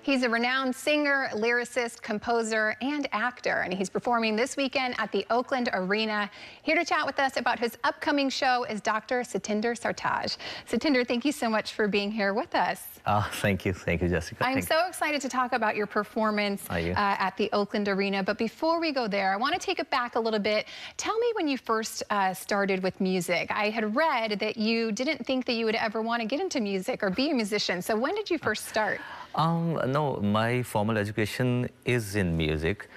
He's a renowned singer, lyricist, composer, and actor, and he's performing this weekend at the Oakland Arena. Here to chat with us about his upcoming show is Dr. Satinder Sartaaj. Satinder, thank you so much for being here with us. Thank you, Jessica. I'm so excited to talk about your performance at the Oakland Arena, but before we go there, I want to take it back a little bit. Tell me when you first started with music. I had read that you didn't think that you would ever want to get into music or be a musician, so when did you first start? No, my formal education is in music.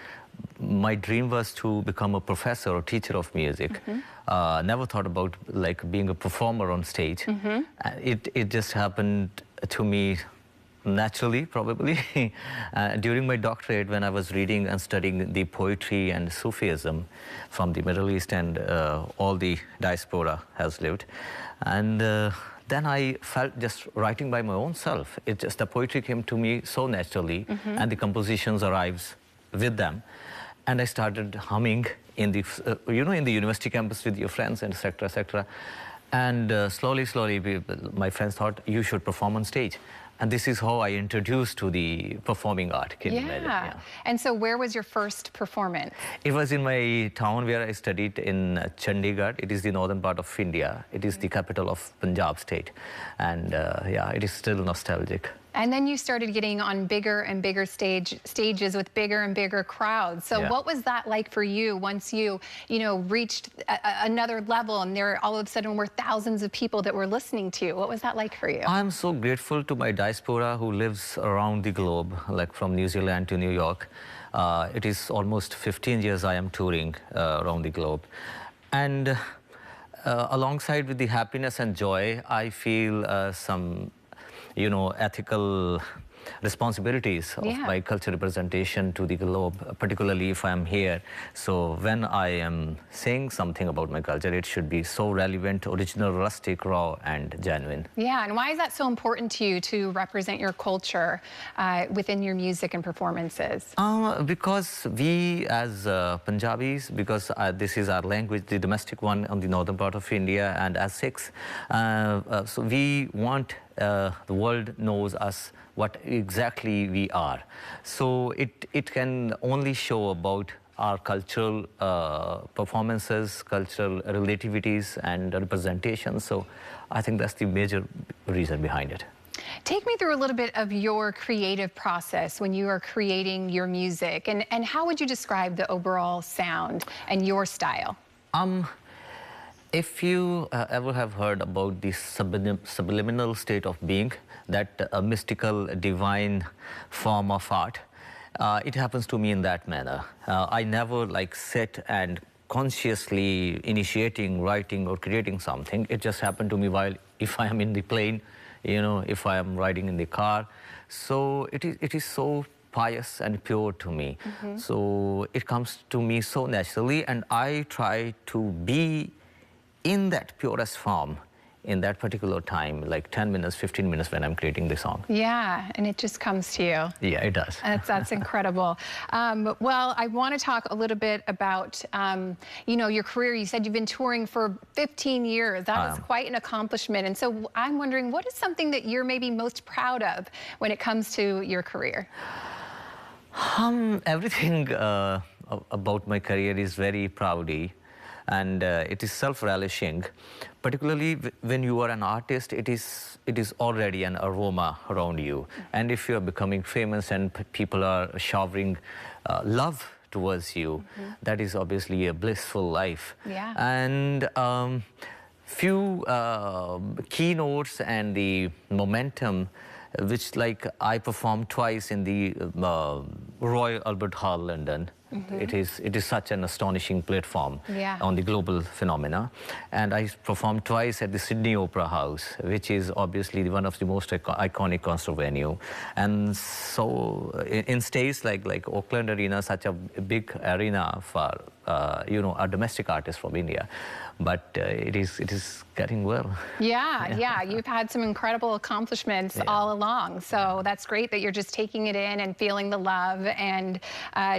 My dream was to become a professor or teacher of music. Never thought about being a performer on stage. It just happened to me naturally, probably. During my doctorate, when I was reading and studying the poetry and Sufism from the Middle East and all the diaspora has lived. And then I felt just writing by my own self. It just, the poetry came to me so naturally, and the compositions arrives with them. And I started humming in the, in the university campus with your friends, and etc., etc. And slowly, my friends thought, you should perform on stage. And this is how I introduced to the performing art. And so where was your first performance? It was in my town where I studied in Chandigarh. It is the northern part of India. It is the capital of Punjab state. And yeah, it is still nostalgic. And then you started getting on bigger and bigger stages with bigger and bigger crowds. So what was that like for you once you, reached another level and there all of a sudden were thousands of people that were listening to you? What was that like for you? I'm so grateful to my diaspora who lives around the globe, like from New Zealand to New York. It is almost 15 years I am touring around the globe. And alongside with the happiness and joy, I feel some ethical responsibilities of my cultural representation to the globe, particularly if I am here. So when I am saying something about my culture, it should be so relevant, original, rustic, raw, and genuine. Yeah, and why is that so important to you to represent your culture within your music and performances? Because we as Punjabis, because this is our language, the domestic one on the northern part of India, and as Sikhs, so we want the world knows us what exactly we are. So it can only show about our cultural performances, cultural relativities and representations. So I think that's the major reason behind it. Take me through a little bit of your creative process when you are creating your music, and how would you describe the overall sound and your style? If you ever have heard about the subliminal state of being, that mystical, divine form of art, it happens to me in that manner. I never sit and consciously initiating, writing or creating something. It just happened to me while, if I am in the plane, if I am riding in the car. So it is so pious and pure to me. So it comes to me so naturally, and I try to be in that purest form in that particular time, like 10 minutes, 15 minutes when I'm creating the song. Yeah, and it just comes to you. Yeah, it does. That's incredible. Well, I want to talk a little bit about, your career. You said you've been touring for 15 years. That is quite an accomplishment. And so I'm wondering, what is something that you're maybe most proud of when it comes to your career? Everything about my career is very proudy. And it is self-relishing, particularly when you are an artist. It is already an aroma around you. And if you are becoming famous and people are showering love towards you, that is obviously a blissful life. Yeah. And few keynotes and the momentum, which I performed twice in the Royal Albert Hall, London. It is such an astonishing platform on the global phenomena. And I performed twice at the Sydney Opera House, which is obviously one of the most iconic concert venue. And so in states like Oakland Arena, such a big arena for you know, a domestic artist from India. But it is getting well. Yeah. You've had some incredible accomplishments all along. So that's great that you're just taking it in and feeling the love and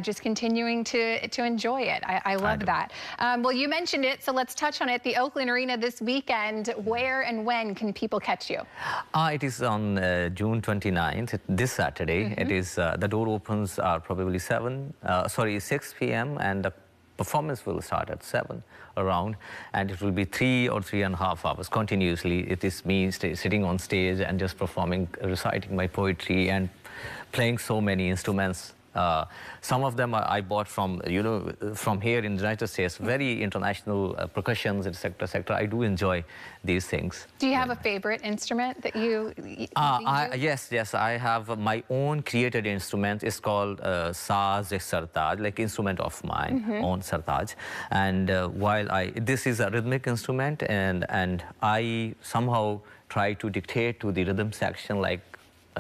just continuing to enjoy it. I love that. Well, you mentioned it, so let's touch on it. The Oakland Arena this weekend. Where and when can people catch you? It is on June 29th, this Saturday. It is the door opens are probably 6 p.m. and the performance will start at 7 around, and it will be 3 or 3.5 hours continuously. It is me sitting on stage and just performing, reciting my poetry and playing so many instruments. Some of them I bought from, you know, from here in the United States, very international percussions, etc. I do enjoy these things. Do you have a favorite instrument that you Yes, I have my own created instrument. It's called Satinder Sartaaj, like instrument of mine, own Sartaaj. And this is a rhythmic instrument, and I somehow try to dictate to the rhythm section, like,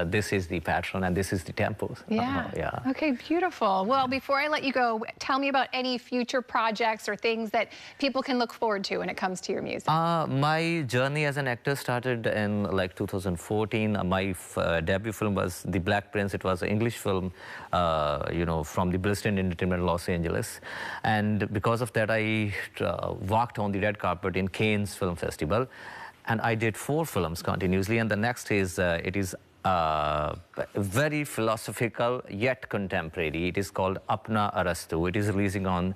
this is the pattern and this is the tempo. Yeah. Okay, beautiful. Well, before I let you go, tell me about any future projects or things that people can look forward to when it comes to your music. My journey as an actor started in like 2014. My debut film was The Black Prince. It was an English film, you know, from the Bliston Entertainment, Los Angeles. And because of that, I walked on the red carpet in Cannes Film Festival. And I did 4 films continuously. And the next is, it is very philosophical yet contemporary. It is called Apna Arastu. It is releasing on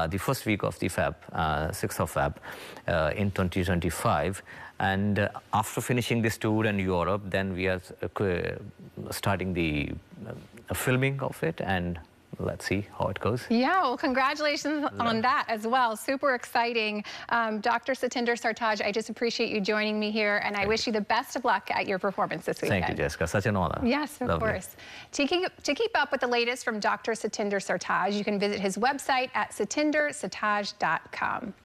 the first week of the 6th of Feb in 2025. And after finishing this tour in Europe, then we are starting the filming of it, and let's see how it goes. Yeah, well, congratulations on that as well. Super exciting. Dr. Satinder Sartaaj, I just appreciate you joining me here, and I wish you the best of luck at your performance this weekend. Thank you, Jessica. Such an honor. Yes, of course. To keep up with the latest from Dr. Satinder Sartaaj, you can visit his website at satindersartaaj.com.